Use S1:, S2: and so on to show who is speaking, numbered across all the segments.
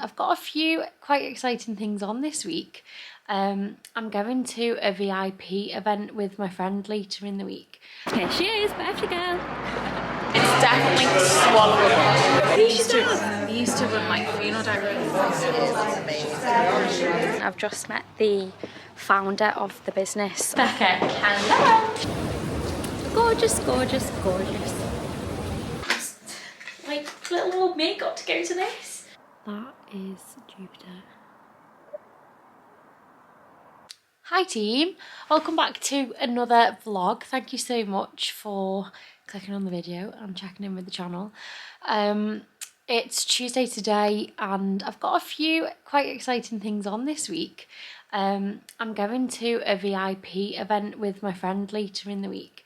S1: I've got a few quite exciting things on this week. I'm going to a VIP event with my friend later in the week. Here she is, Becca.
S2: It's definitely swallowable. We used to run like funeral directors.
S1: I've just met the founder of the business, Becca. Hello. Gorgeous, gorgeous, gorgeous. Like little old me got to go to this. That is Jupiter. Hi team, welcome back to another vlog. Thank you so much for clicking on the video and checking in with the channel. It's Tuesday today and I've got a few quite exciting things on this week. I'm going to a VIP event with my friend later in the week.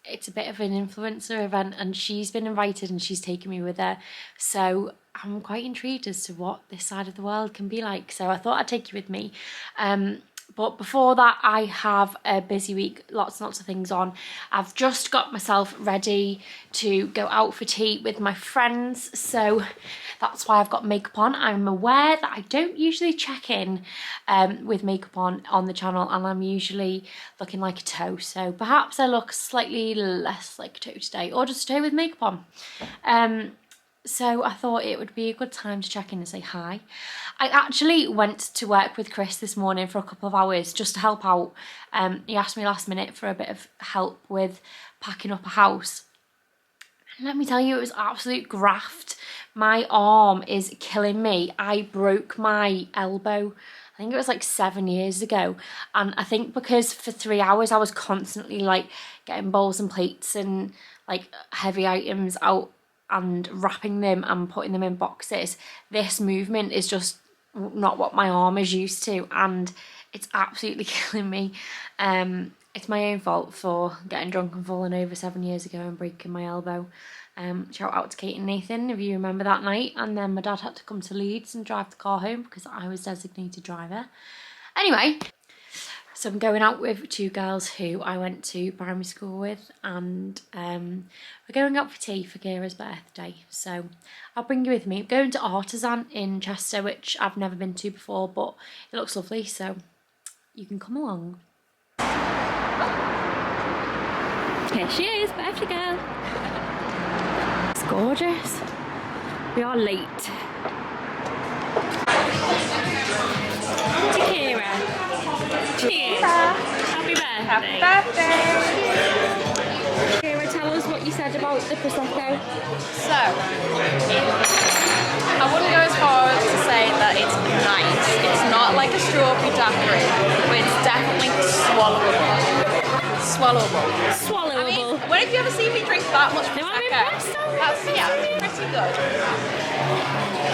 S1: It's a bit of an influencer event and she's been invited and she's taken me with her. So I'm quite intrigued as to what this side of the world can be like. So I thought I'd take you with me. But before that, I have a busy week, lots and lots of things on. I've just got myself ready to go out for tea with my friends. So that's why I've got makeup on. I'm aware that I don't usually check in with makeup on the channel and I'm usually looking like a toe. So perhaps I look slightly less like a toe today or just a toe with makeup on. So I thought it would be a good time to check in and say hi. I actually went to work with Chris this morning for a couple of hours just to help out. He asked me last minute for a bit of help with packing up a house. And let me tell you, it was absolute graft. My arm is killing me. I broke my elbow. I think it was like 7 years ago. And I think because for 3 hours I was constantly like getting bowls and plates and like heavy items out and wrapping them and putting them in boxes. This movement is just not what my arm is used to and it's absolutely killing me. It's my own fault for getting drunk and falling over 7 years ago and breaking my elbow. Shout out to Kate and Nathan if you remember that night. And then my dad had to come to Leeds and drive the car home because I was designated driver. Anyway, so I'm going out with two girls who I went to primary school with and we're going out for tea for Kira's birthday. So I'll bring you with me. I'm going to Artisan in Chester, which I've never been to before, but it looks lovely, so you can come along. Here she is, Becca. It's gorgeous. We are late. To Kira. Cheers. Happy birthday.
S2: Happy birthday.
S1: Kira, tell us what you said about the Prosecco.
S2: So, I wouldn't go as far as to say that it's nice. It's not like a strawberry daiquiri, but it's definitely swallowable.
S1: Swallowable.
S2: I mean, when have you ever seen me drink that much
S1: No, I'm
S2: Prosecco?
S1: impressed.
S2: That's pretty good.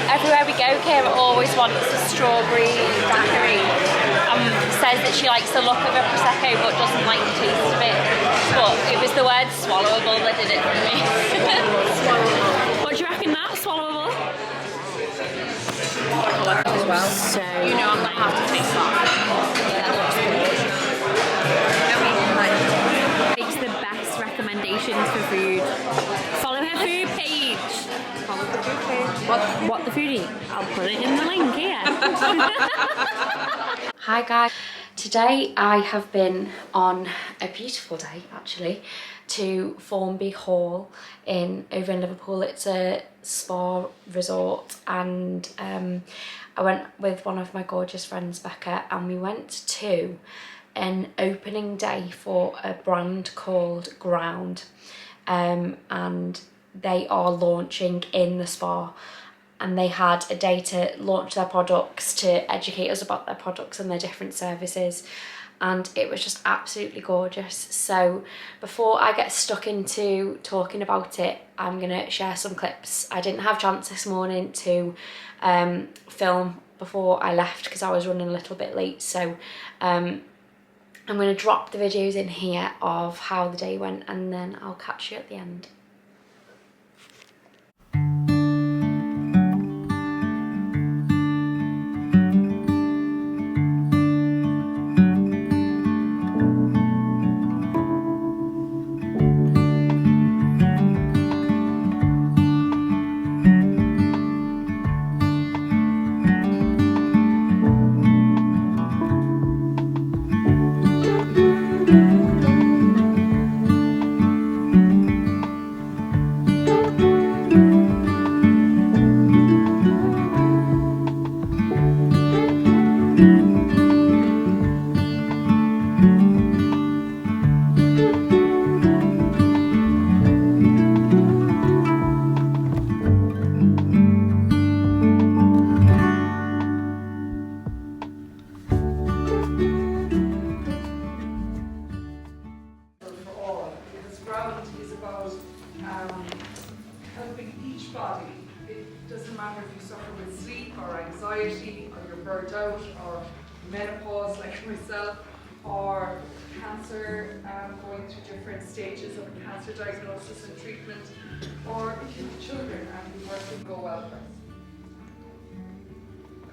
S1: Everywhere we go, Kira always wants a strawberry daiquiri. Says that she likes the look of a Prosecco but doesn't like the taste of it. But it was the word swallowable that did it for me. Swallowable. What do you reckon that? Swallowable?
S2: I like it as well.
S1: So
S2: You know I'm going to have to taste that.
S1: It's the best recommendations for food. Follow her food page.
S2: Follow the food page.
S1: What the food eat? I'll put it in the link here. Hi guys. Today I have been on a beautiful day actually to Thornby Hall over in Liverpool. It's a spa resort and I went with one of my gorgeous friends Becca and we went to an opening day for a brand called Ground and they are launching in the spa and they had a day to launch their products, to educate us about their products and their different services, and it was just absolutely gorgeous. So before I get stuck into talking about it, I'm gonna share some clips. I didn't have a chance this morning to film before I left because I was running a little bit late, so I'm gonna drop the videos in here of how the day went and then I'll catch you at the end.
S3: with sleep or anxiety, or you're burnt out, or menopause like myself, or cancer, going through different stages of a cancer diagnosis and treatment, or if you have children and you work in Go Wellbeing.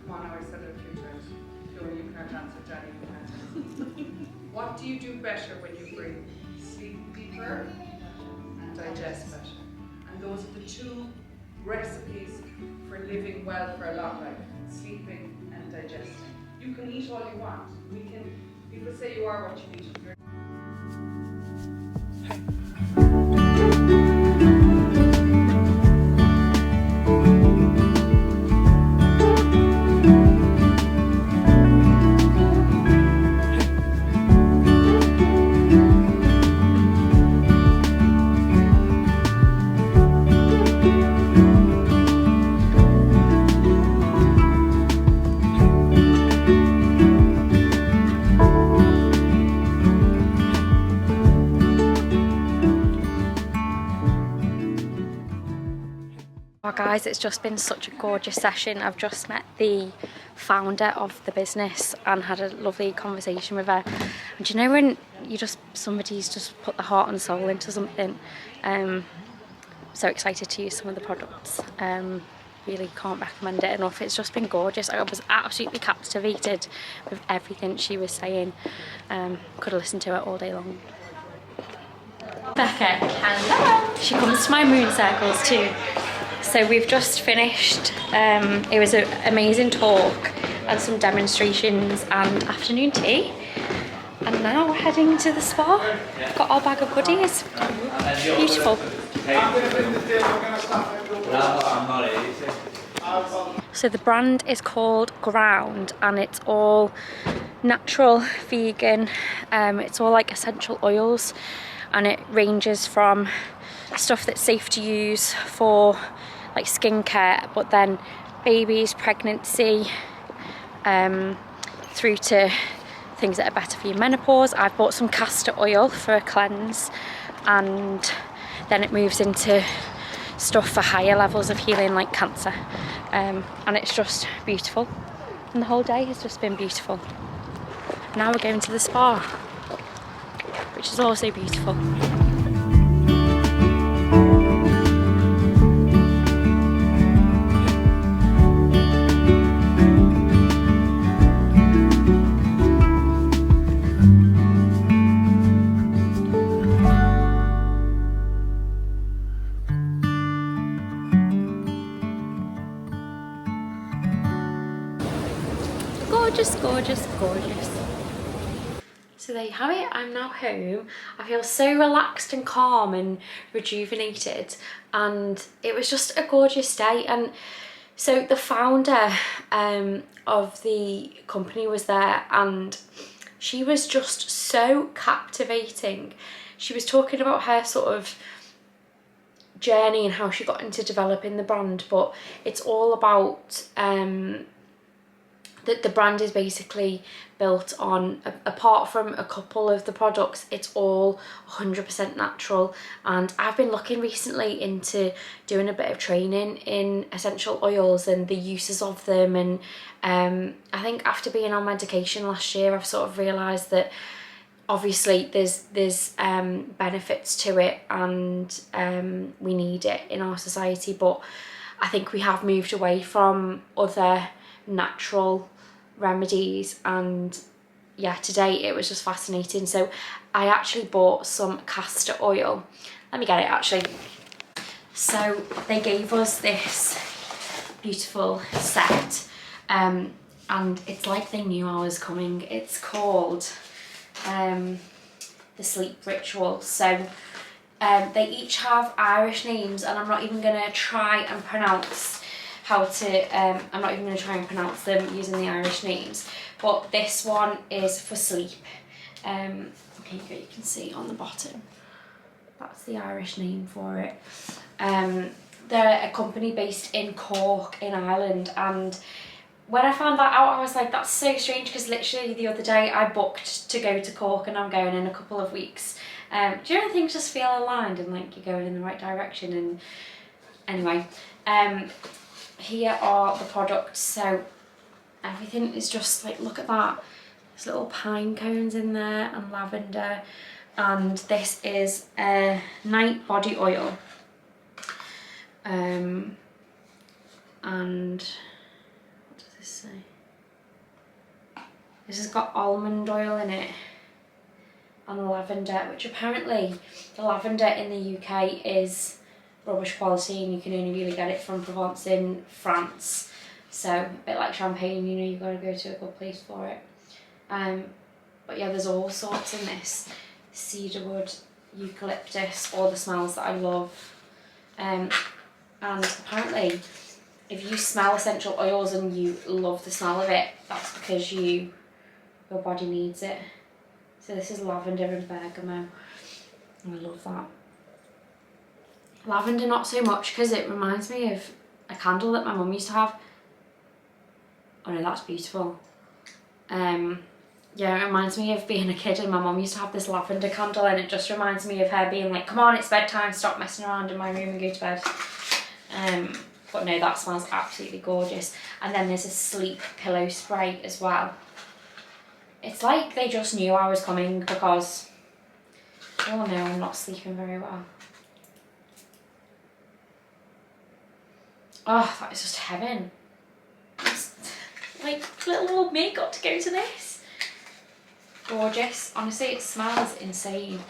S3: Come on, now I said it a few times. Fiona, you can't answer, Danny, you can't answer. What do you do better when you breathe? Sleep deeper and digest better. And those are the two recipes for living well for a long life: sleeping and digesting. You can eat all you want. People say you are what you eat.
S1: Well guys, it's just been such a gorgeous session. I've just met the founder of the business and had a lovely conversation with her. And you know when somebody's just put the heart and soul into something? So excited to use some of the products. Really can't recommend it enough. It's just been gorgeous. I was absolutely captivated with everything she was saying. Could have listened to her all day long. Becca, hello. She comes to my moon circles too. So we've just finished, it was an amazing talk and some demonstrations and afternoon tea. And now we're heading to the spa. Got our bag of goodies. Beautiful. So the brand is called Ground and it's all natural, vegan. It's all like essential oils and it ranges from stuff that's safe to use for like skincare, but then babies, pregnancy, through to things that are better for your menopause. I've bought some castor oil for a cleanse, and then it moves into stuff for higher levels of healing like cancer, and it's just beautiful, and the whole day has just been beautiful. Now we're going to the spa, which is also beautiful. Gorgeous, gorgeous, gorgeous. So there you have it. I'm now home. I feel so relaxed and calm and rejuvenated, and it was just a gorgeous day. And so the founder of the company was there, and she was just so captivating. She was talking about her sort of journey and how she got into developing the brand, but it's all about that the brand is basically built on, apart from a couple of the products, it's all 100% natural. And I've been looking recently into doing a bit of training in essential oils and the uses of them, and I think after being on medication last year, I've sort of realised that obviously there's benefits to it, and we need it in our society, but I think we have moved away from other natural remedies. And yeah, today it was just fascinating. So I actually bought some castor oil. Let me get it actually. So they gave us this beautiful set, and it's like they knew I was coming. It's called the Sleep Ritual. So they each have Irish names, and I'm not even gonna try and pronounce I'm not even going to try and pronounce them using the Irish names, but this one is for sleep. Here you can see on the bottom, that's the Irish name for it. They're a company based in Cork in Ireland, and when I found that out I was like, that's so strange, because literally the other day I booked to go to Cork and I'm going in a couple of weeks. Do you know, things just feel aligned and like you're going in the right direction? And anyway, here are the products. So everything is just like, look at that. There's little pine cones in there and lavender. And this is a night body oil. And what does this say? This has got almond oil in it and lavender, which apparently the lavender in the UK is rubbish quality and you can only really get it from Provence in France. So a bit like champagne, you know, you've got to go to a good place for it. But yeah, there's all sorts in this. Cedarwood, eucalyptus, all the smells that I love. And apparently if you smell essential oils and you love the smell of it, that's because your body needs it. So this is lavender and bergamot. I love that. Lavender not so much because it reminds me of a candle that my mum used to have. Oh no, that's beautiful. Yeah, it reminds me of being a kid and my mum used to have this lavender candle, and it just reminds me of her being like, come on, it's bedtime, stop messing around in my room and go to bed. But no, that smells absolutely gorgeous. And then there's a sleep pillow spray as well. It's like they just knew I was coming because they all know I'm not sleeping very well. Oh, that is just heaven. It's like little old me got to go to this. Gorgeous. Honestly, it smells insane.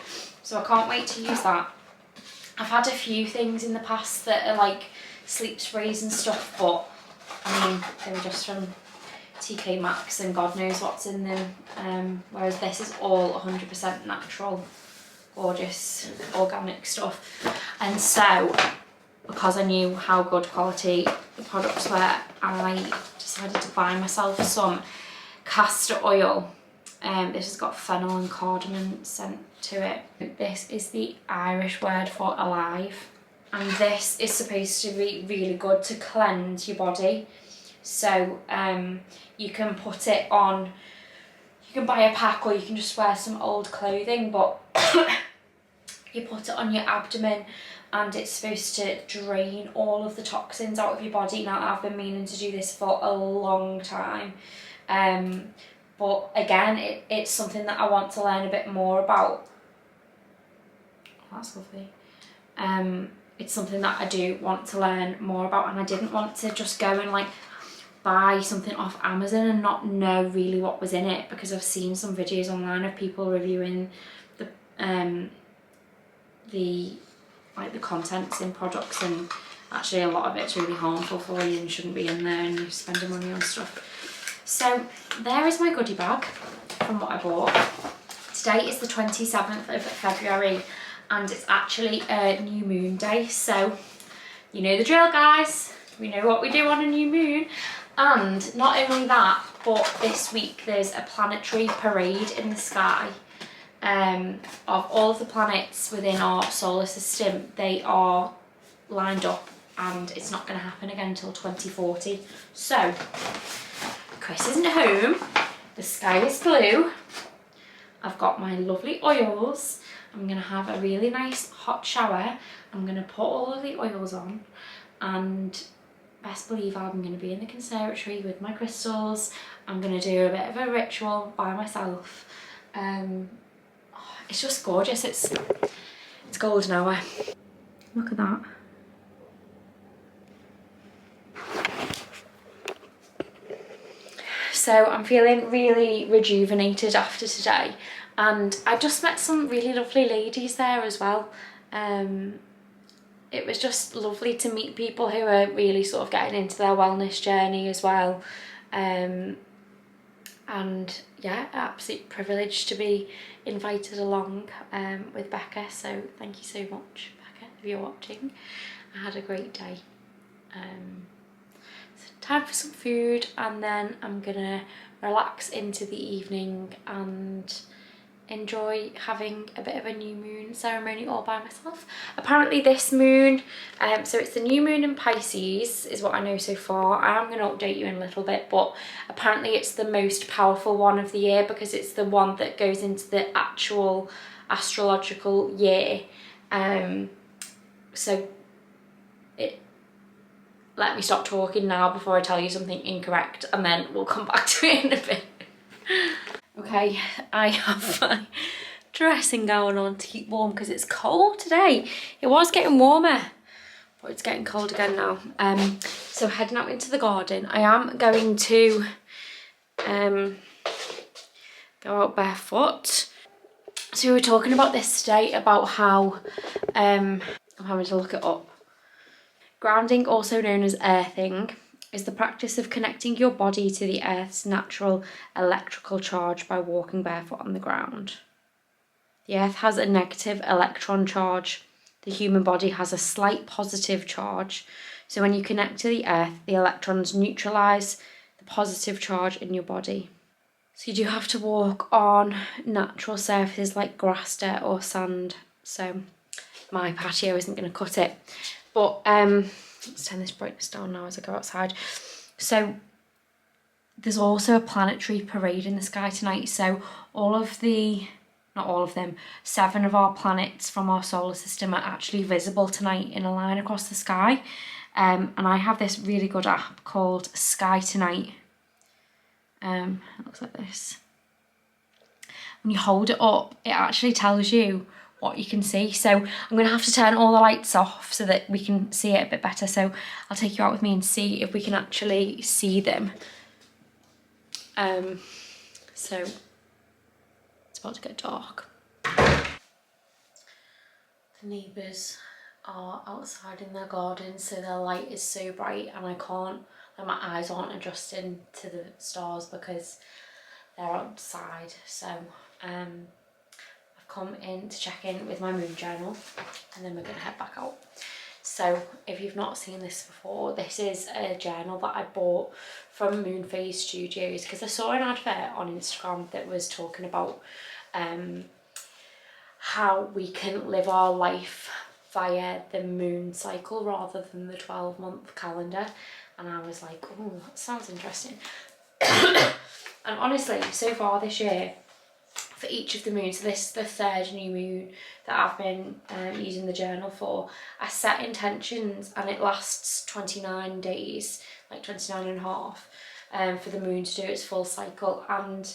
S1: So I can't wait to use that. I've had a few things in the past that are like sleep sprays and stuff, but I mean, they were just from TK Maxx and God knows what's in them. Whereas this is all 100% natural, gorgeous, organic stuff. And so, because I knew how good quality the products were, I decided to buy myself some castor oil. This has got fennel and cardamom scent to it. This is the Irish word for alive. And this is supposed to be really good to cleanse your body. So you can put it on, you can buy a pack or you can just wear some old clothing, but you put it on your abdomen and it's supposed to drain all of the toxins out of your body. Now, I've been meaning to do this for a long time. But again, it's something that I want to learn a bit more about. Oh, that's lovely. It's something that I do want to learn more about, and I didn't want to just go and like buy something off Amazon and not know really what was in it, because I've seen some videos online of people reviewing the contents in products, and actually a lot of it's really harmful for you and shouldn't be in there, and you're spending money on stuff. So there is my goodie bag from what I bought. Today is the 27th of February and it's actually a new moon day, so you know the drill, guys. We know what we do on a new moon. And not only that, but this week there's a planetary parade in the sky of all of the planets within our solar system. They are lined up and it's not going to happen again until 2040. So Chris isn't home, the sky is blue, I've got my lovely oils, I'm going to have a really nice hot shower, I'm going to put all of the oils on, and best believe I'm going to be in the conservatory with my crystals. I'm going to do a bit of a ritual by myself. It's just gorgeous, it's golden hour. Look at that. So I'm feeling really rejuvenated after today, and I just met some really lovely ladies there as well. It was just lovely to meet people who are really sort of getting into their wellness journey as well. And yeah, absolute privilege to be invited along with Becca, so thank you so much, Becca, if you're watching. I had a great day. Time for some food, and then I'm gonna relax into the evening and enjoy having a bit of a new moon ceremony all by myself. Apparently this moon, so it's the new moon in Pisces is what I know so far. I am going to update you in a little bit, but apparently it's the most powerful one of the year because it's the one that goes into the actual astrological year. So let me stop talking now before I tell you something incorrect, and then we'll come back to it in a bit. Okay, I have my dressing gown on to keep warm because it's cold today. It was getting warmer, but it's getting cold again now. So heading out into the garden. I am going to go out barefoot. So we were talking about this today, about how I'm having to look it up. Grounding, also known as earthing, is the practice of connecting your body to the earth's natural electrical charge by walking barefoot on the ground. The earth has a negative electron charge. The human body has a slight positive charge. So when you connect to the earth, the electrons neutralise the positive charge in your body. So you do have to walk on natural surfaces like grass, dirt or sand. So my patio isn't going to cut it. But let's turn this brightness down now as I go outside. So there's also a planetary parade in the sky tonight. So not all of them, 7 of our planets from our solar system are actually visible tonight in a line across the sky. And I have this really good app called SkyTonight. It looks like this. When you hold it up, it actually tells you what you can see. So I'm going to have to turn all the lights off so that we can see it a bit better. So I'll take you out with me and see if we can actually see them. So it's about to get dark. The neighbours are outside in their garden, so their light is so bright and I can't, like my eyes aren't adjusting to the stars because they're outside. So I've come in to check in with my moon journal and then we're going to head back out. So if you've not seen this before, this is a journal that I bought from Moon Phase Studios because I saw an advert on Instagram that was talking about how we can live our life via the moon cycle rather than the 12-month calendar, and I was like, oh, that sounds interesting. And honestly, so far this year, for each of the moons, so this is the 3rd new moon that I've been using the journal for, I set intentions and it lasts 29 days, like 29 and a half, for the moon to do its full cycle, and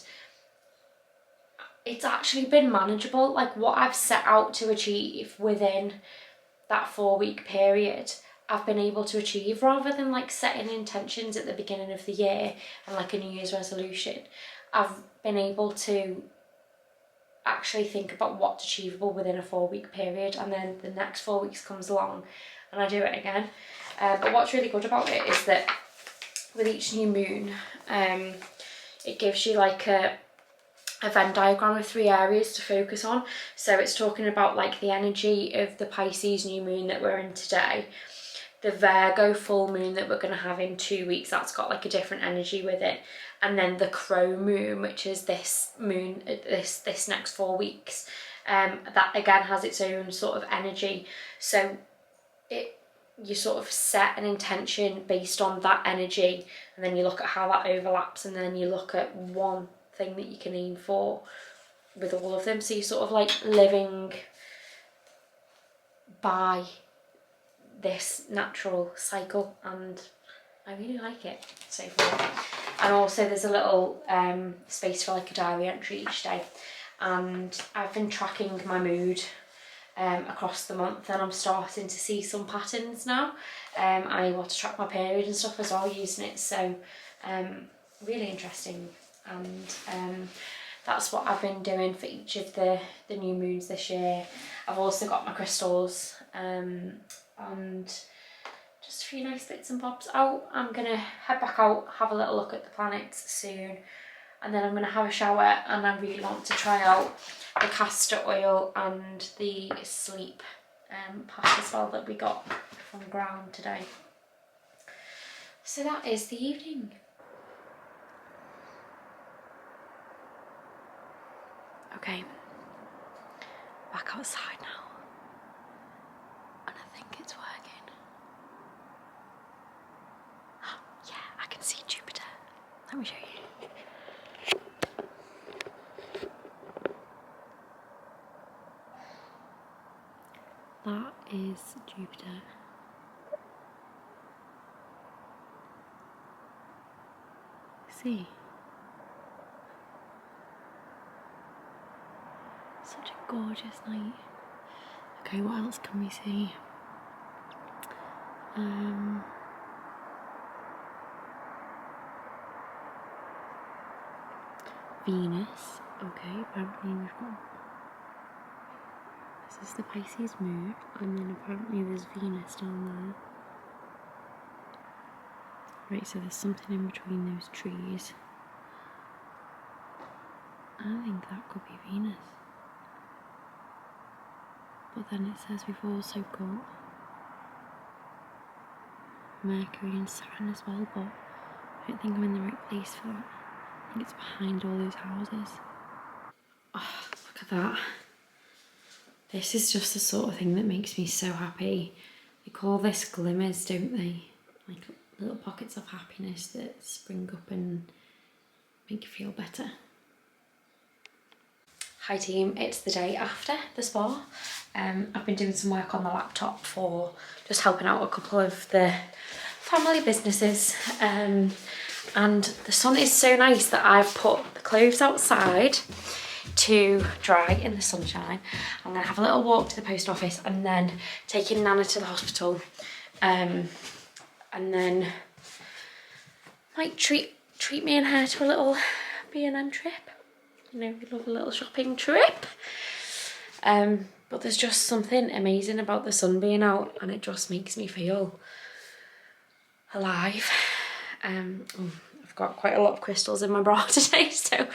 S1: it's actually been manageable. Like what I've set out to achieve within that 4-week period, I've been able to achieve, rather than like setting intentions at the beginning of the year and like a New Year's resolution. I've been able to actually think about what's achievable within a 4-week period, and then the next 4 weeks comes along and I do it again. But what's really good about it is that with each new moon, it gives you like a Venn diagram of 3 areas to focus on. So it's talking about like the energy of the Pisces new moon that we're in today, the Virgo full moon that we're going to have in 2 weeks, that's got like a different energy with it, and then the Crow moon, which is this moon this next 4 weeks, that again has its own sort of energy. So you sort of set an intention based on that energy, and then you look at how that overlaps, and then you look at one thing that you can aim for with all of them. So you're sort of like living by this natural cycle, and I really like it so far. And also there's a little space for like a diary entry each day, and I've been tracking my mood across the month, and I'm starting to see some patterns now. I'm able to track my period and stuff as well using it, so really interesting. And that's what I've been doing for each of the new moons this year. I've also got my crystals and just a few nice bits and bobs out. I'm gonna head back out, have a little look at the planets soon, and then I'm gonna have a shower, and I really want to try out the castor oil and the sleep pack as well that we got from Ground today. So that is the evening. Okay, back outside now, and I think it's working. Yeah, I can see Jupiter. Let me show you. That is Jupiter. See? Such a gorgeous night. Okay, what else can we see? Venus. Okay, apparently we've got... This is the Pisces moon, and then apparently there's Venus down there. Right, so there's something in between those trees. I think that could be Venus. But then it says we've also got Mercury and Saturn as well, but I don't think I'm in the right place for that. I think it's behind all those houses. Oh, look at that. This is just the sort of thing that makes me so happy. They call this glimmers, don't they? Like little pockets of happiness that spring up and make you feel better. Hi team, it's the day after the spa. I've been doing some work on the laptop for just helping out a couple of the family businesses. And the sun is so nice that I've put the clothes outside to dry in the sunshine. I'm gonna have a little walk to the post office and then taking Nana to the hospital. And then might treat me and her to a little B&M trip. You know, we love a little shopping trip. But there's just something amazing about the sun being out, and it just makes me feel alive. I've got quite a lot of crystals in my bra today, so I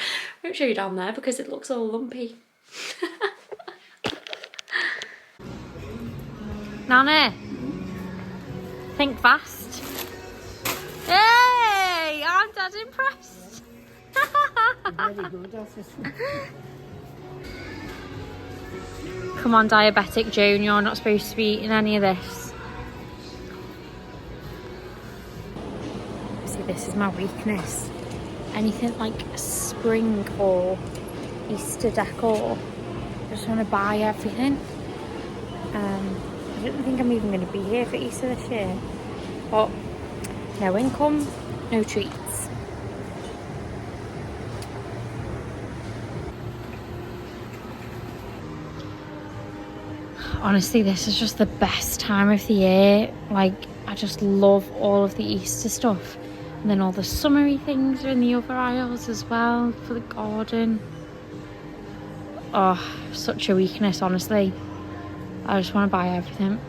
S1: won't show you down there because it looks all lumpy. Nana, think fast. Hey, I'm dead impressed.
S4: Very good,
S1: Come on, diabetic Joan, you're not supposed to be eating any of this. See, this is my weakness. Anything like spring or Easter decor, I just want to buy everything. I don't think I'm even going to be here for Easter this year. But no income, no treats. Honestly, this is just the best time of the year. Like, I just love all of the Easter stuff. And then all the summery things are in the other aisles as well for the garden. Oh, such a weakness, honestly. I just want to buy everything.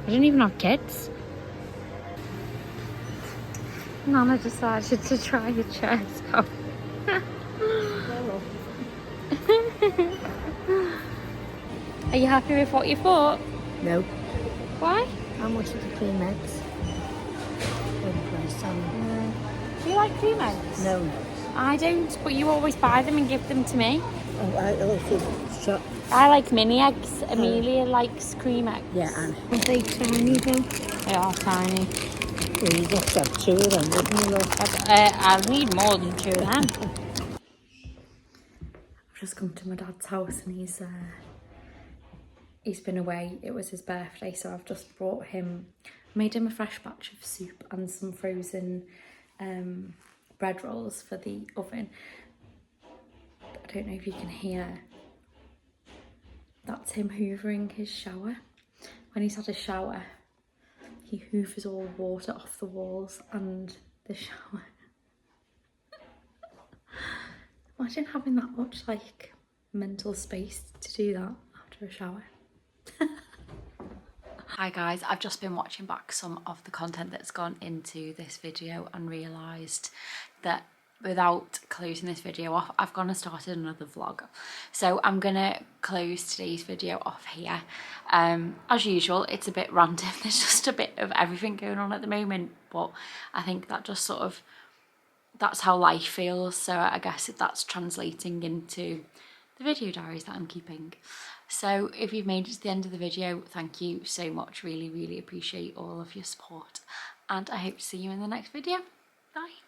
S1: I don't even have kids. Nana decided to try the chairs out. Are you happy with what you bought?
S4: No.
S1: Why?
S4: How much are the cream eggs?
S1: Do you like cream eggs?
S4: No.
S1: I don't, but you always buy them and give them to me.
S4: Oh, I also shop.
S1: I like mini eggs. Amelia likes cream eggs.
S4: Yeah, and are they tiny though?
S1: They are tiny.
S4: Well, you just have 2 of them, wouldn't you, love?
S1: I'll need more than 2 of them. I've just come to my dad's house and he's been away. It was his birthday, so I've just made him a fresh batch of soup and some frozen bread rolls for the oven. I don't know if you can hear. That's him hoovering his shower. When he's had a shower, he hoovers all water off the walls and the shower. Imagine having that much like mental space to do that after a shower. Hi guys, I've just been watching back some of the content that's gone into this video and realised that without closing this video off, I've gone and started another vlog. So I'm gonna close today's video off here. As usual, it's a bit random. There's just a bit of everything going on at the moment, but I think that just sort of, that's how life feels. So I guess that's translating into the video diaries that I'm keeping. So if you've made it to the end of the video, thank you so much. Really, really appreciate all of your support. And I hope to see you in the next video. Bye.